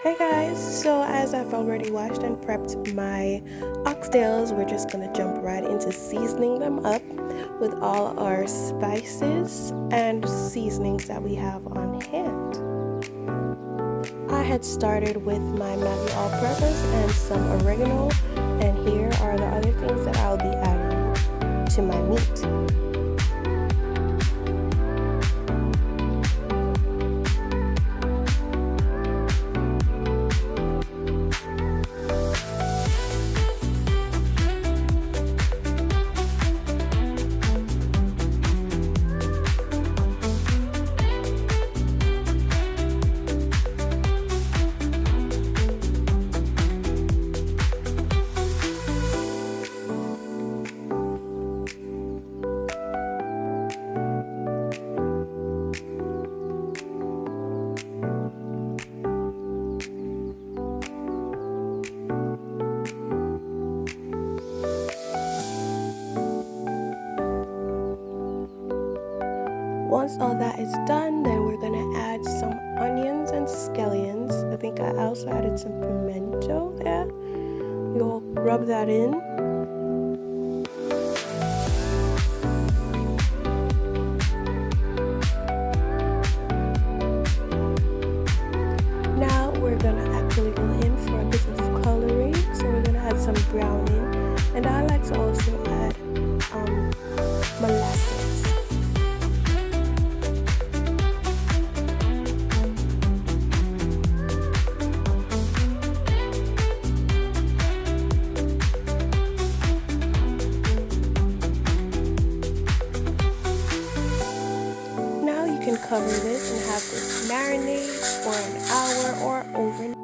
Hey guys, so as I've already washed and prepped my oxtails, we're just gonna jump right into seasoning them up with all our spices and seasonings that we have on hand. I had started with my Maggi all-purpose and some oregano, and here are the other things that I'll be adding to my meat. Once all that is done, then we're gonna add some onions and scallions. I think I also added some pimento there. You'll rub that in. Now we're gonna actually go in for a bit of coloring. So we're gonna add some browning, and I like to also add molasses. You can cover this and have this marinate for an hour or overnight.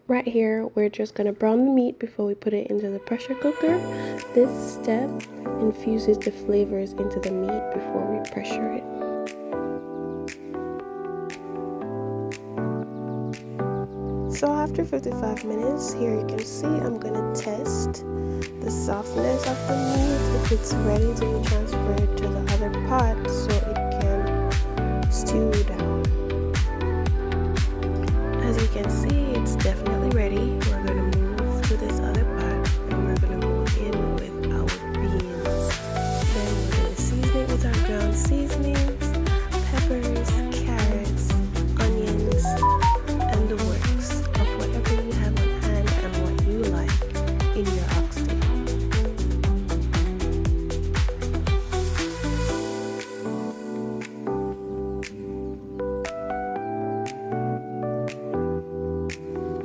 Right here, we're just going to brown the meat before we put it into the pressure cooker. This step infuses the flavors into the meat before we pressure it. So after 55 minutes, here you can see I'm gonna test the softness of the meat, if it's ready to be transferred to the other pot so it can stew down. As you can see, it's definitely ready. We're gonna move to this other pot and we're gonna go in with our beans. Then we're gonna season it with our ground seasonings, peppers, carrots, onions, and the works. Whatever you have on hand and what you like in your oxtail.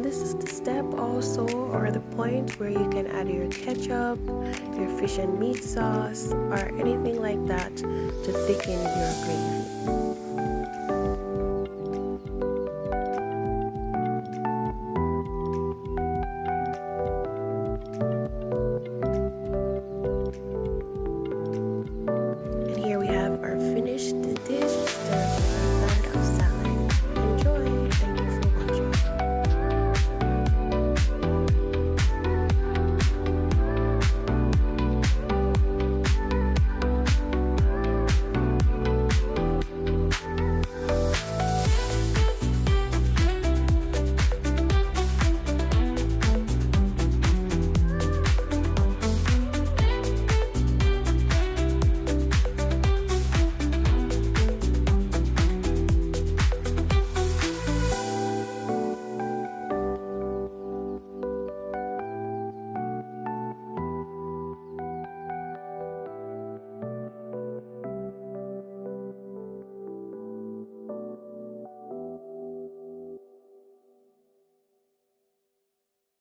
This is the step also, or the point where you can add your ketchup, your fish and meat sauce, or anything like that to thicken your gravy.